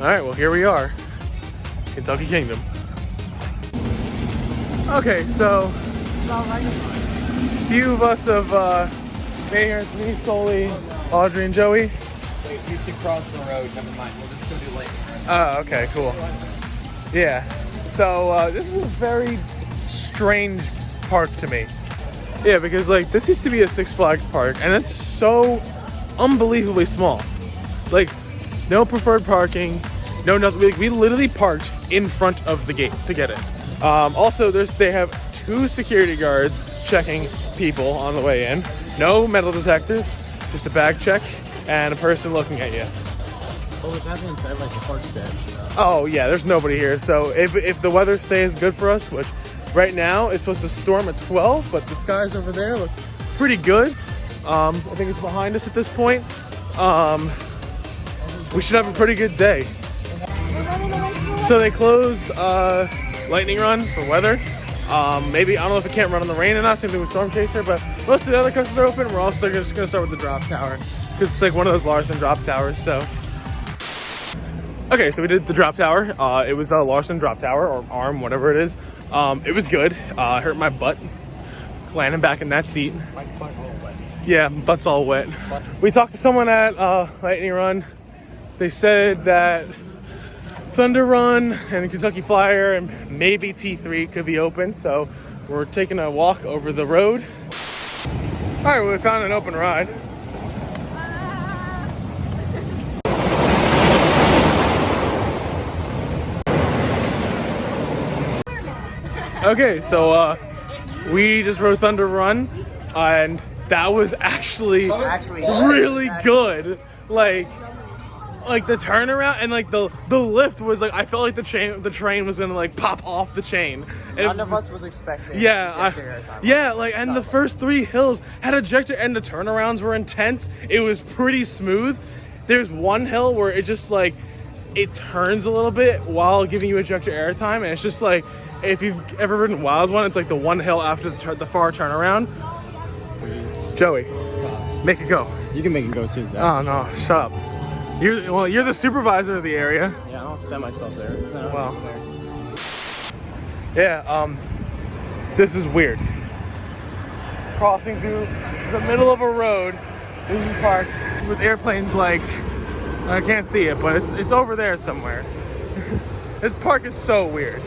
All right, well, here we are, Kentucky Kingdom. Okay, so a few of us have made here. It's me, Sully, Audrey, and Joey. Wait, we have to cross the road. Never mind. We'll just go do lightning. Oh, okay, cool. Yeah. So this is a very strange park to me. Yeah, because like this used to be a Six Flags park, and it's so unbelievably small. Like, no preferred parking, no nothing. Like, we literally parked in front of the gate to get it. Also, they have 2 security guards checking people on the way in. No metal detectors, just a bag check and a person looking at you. Well, with that being said, like the park's dead, so. Oh yeah, there's nobody here. So if the weather stays good for us, which right now it's supposed to storm at 12, but the skies over there look pretty good. I think it's behind us at this point. We should have a pretty good day. So they closed Lightning Run for weather. Maybe, I don't know if it can't run in the rain or not, same thing with Storm Chaser, but most of the other coasters are open. We're also just gonna start with the drop tower, because it's like one of those Larson drop towers, so. Okay, so we did the drop tower. It was a Larson drop tower, or arm, whatever it is. It was good. Hurt my butt landing back in that seat. My butt all wet. Yeah, butt's all wet. We talked to someone at Lightning Run. They said that Thunder Run and Kentucky Flyer and maybe T3 could be open, so we're taking a walk over the road. All right, well, we found an open ride. Okay, so we just rode Thunder Run, and that was actually really good. Like the turnaround and like the lift was like, I felt like the train was gonna like pop off the chain. None of us was expecting. Yeah, and the first 3 hills had ejector, and the turnarounds were intense. It was pretty smooth. There's one hill where it just like it turns a little bit while giving you ejector airtime, and it's just like, if you've ever ridden Wild One, it's like the one hill after the far turnaround. Joey, make it go. You can make it go too, Zach. Oh no, shut up. You're the supervisor of the area. Yeah, I don't set myself there. Well, yeah, this is weird. Crossing through the middle of a road, this is park with airplanes like, I can't see it, but it's over there somewhere. This park is so weird.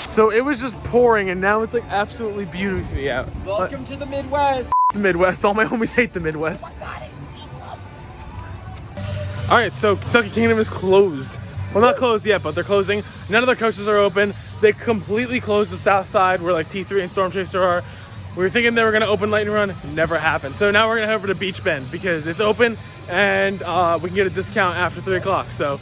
So it was just pouring, and now it's like absolutely beautifully out. Welcome to the Midwest. The Midwest. All my homies hate the Midwest. Oh my God, it's T-Club. All right, so Kentucky Kingdom is closed. Well, not closed yet, but they're closing. None of their coasters are open. They completely closed the south side where like T3 and Storm Chaser are. We were thinking they were gonna open Lightning Run, never happened. So now we're gonna head over to Beech Bend because it's open, and we can get a discount after 3 o'clock. So.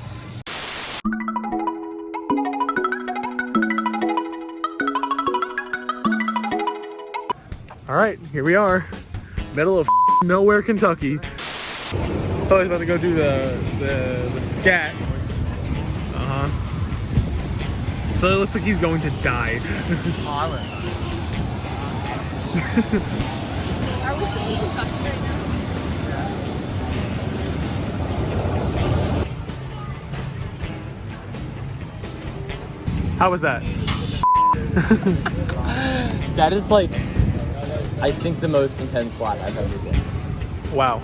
All right, here we are, middle of nowhere, Kentucky. Sully's about to go do the scat. So it looks like he's going to die. Are we still in Kentucky right now? How was that? That is like, I think the most intense lap I've ever been. Wow.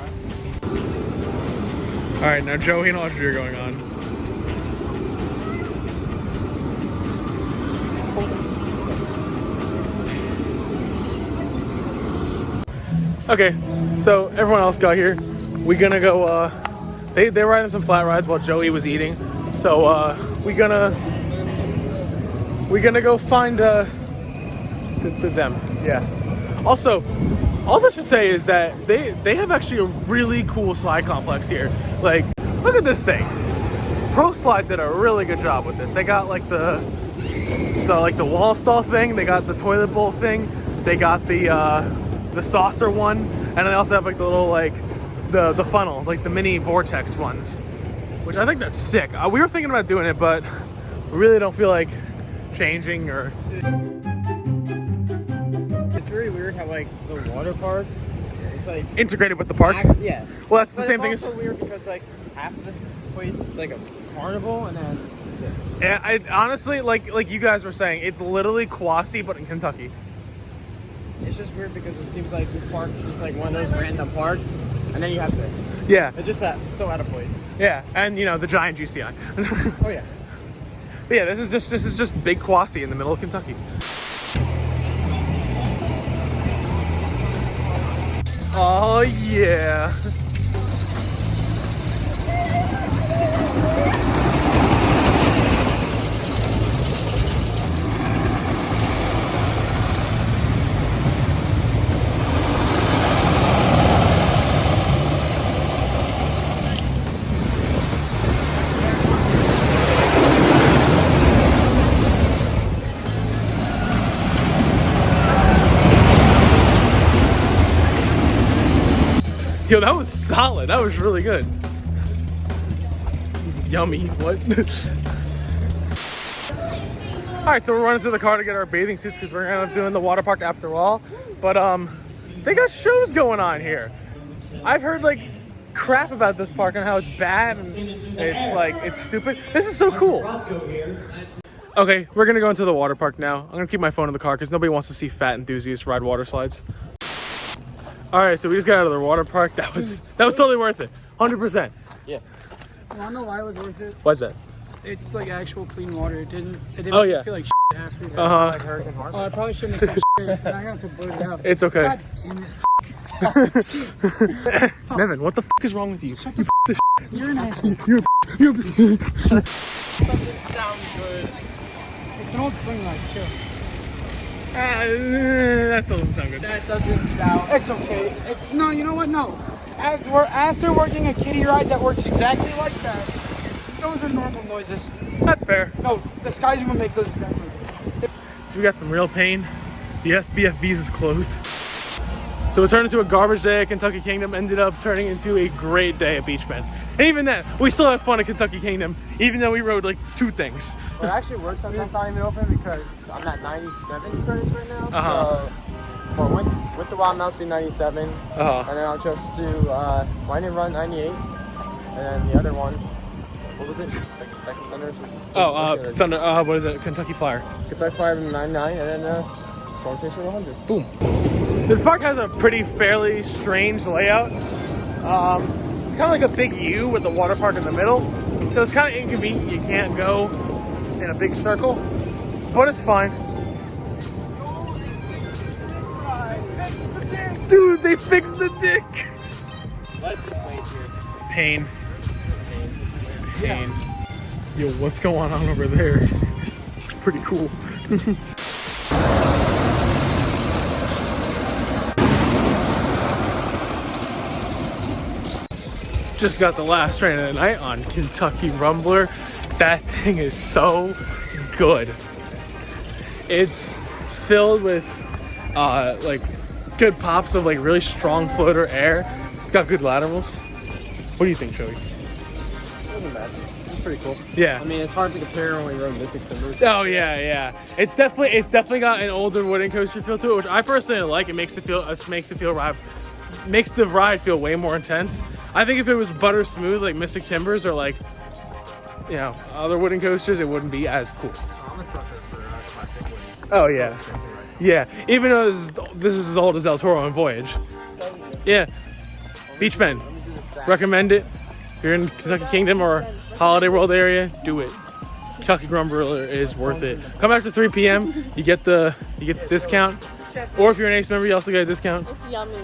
All right, now Joey and Audrey are going on. Okay, so everyone else got here. We're gonna go, they're riding some flat rides while Joey was eating. So we're gonna go find them, yeah. Also I should say is that they have actually a really cool slide complex here. Like, look at this thing. Pro Slide did a really good job with this. They got like the the wall stall thing. They got the toilet bowl thing. They got the saucer one, and they also have like the little like the funnel, like the mini vortex ones, which I think that's sick. We were thinking about doing it, but we really don't feel like changing or. It's very weird how like the water park is like Integrated with the park. Yeah. Well, that's the But same it's thing as. also weird because like half of this place is like a carnival, and then this. Yeah, I honestly like you guys were saying, it's literally Kwasi but in Kentucky. It's just weird because it seems like this park is just like one of those random parks, and then you have this. Yeah, It's just so out of place. yeah, and you know the giant GCI. Oh yeah. But yeah, this is just big Kwasi in the middle of Kentucky. Oh yeah. Yo, that was solid. That was really good. Yummy. What? All right, so we're running to the car to get our bathing suits because we're gonna end up doing the water park after all. But they got shows going on here. I've heard like crap about this park and how it's bad and it's stupid. This is so cool. Okay, we're gonna go into the water park now. I'm gonna keep my phone in the car because nobody wants to see fat enthusiasts ride water slides. All right, so we just got out of the water park. That was totally worth it, 100%. Yeah. I don't know why it was worth it. Why's that? It's like actual clean water. It didn't Oh, yeah. feel like shit after that. Uh-huh. Oh, I probably shouldn't have said shit. I have to blurt it out. It's okay. God damn it. Nevin, what the fuck is wrong with you? Shut the You You're an asshole. you're Doesn't sound good. It's an old spring light, chill. that still doesn't sound good. That doesn't sound. It's okay. No, you know what? No. After working a kiddie ride that works exactly like that, those are normal noises. That's fair. No, the Sky Zoom makes those exactly. So we got some real pain. The SBFBs is closed. So it turned into a garbage day at Kentucky Kingdom, ended up turning into a great day at Beech Bend. And even then, we still had fun at Kentucky Kingdom, even though we rode like 2 things. Well, it actually works since that's not even open because I'm at 97 credits right now. Uh-huh. So, well, with the Wild Mouse be 97, Uh-huh. and then I'll just do Wine and Run 98, and then the other one, what was it? Like Kentucky Thunder? Thunder, what is it? Kentucky Flyer. Kentucky Flyer 99, and then Storm Chaser 100. Boom. This park has a pretty fairly strange layout. Kind of like a big U with the water park in the middle. So it's kind of inconvenient. You can't go in a big circle, but it's fine. Dude, they fixed the dick. Let's just wait here. Pain. Yo, what's going on over there? It's pretty cool. Just got the last train of the night on Kentucky Rumbler. That thing is so good. It's filled with like good pops of like really strong floater air. It's got good laterals. What do you think, Joey? Doesn't matter. It's pretty cool. Yeah. I mean, it's hard to compare when we rode Mystic Timbers. Oh yeah. It's definitely got an older wooden coaster feel to it, which I personally like. It makes the ride feel way more intense. I think if it was butter smooth like Mystic Timbers or like, you know, other wooden coasters, it wouldn't be as cool. I'm a sucker for classic woods. Oh yeah, yeah. Even though this is as old as El Toro and Voyage. Yeah. Beech Bend. Recommend it. If you're in Kentucky Kingdom or Holiday World area, do it. Kentucky Rumbler is worth it. Come after 3 p.m. You get the discount. Or if you're an Ace member, you also get a discount. It's yummy.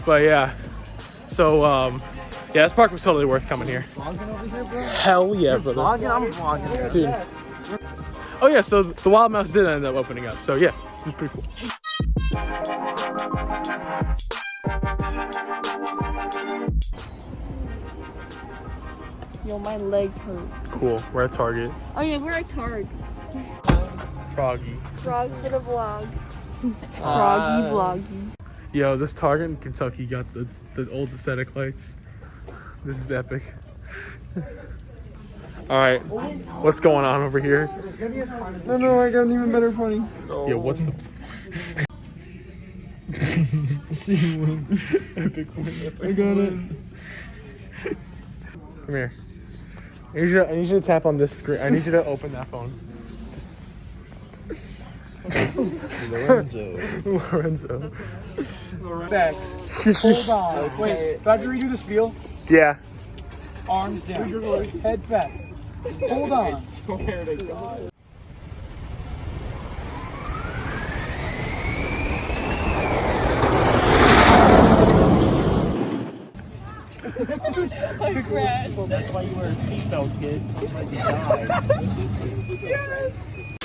But yeah. So yeah, this park was totally worth coming here. Hell yeah, brother. I'm vlogging. Dude. Oh yeah, so the Wild Mouse did end up opening up. So yeah, it was pretty cool. Yo, my legs hurt. Cool. We're at Target. Oh yeah, we're at Target. Froggy. Frog did a vlog. Froggy vloggy. Yo, this Target in Kentucky got the old aesthetic lights. This is epic. Alright, what's going on over here? No, I got an even better funny. Yo, what the See you win. epic win. I got it. Come here. I need you to tap on this screen. I need you to open that phone. Lorenzo. Back. Hold on. Wait, do I have to redo the spiel? Yeah. Arms down. Head back. Hold on. I swear to God. I crashed. That's why you wear a seatbelt, kid. Like you die. Yes.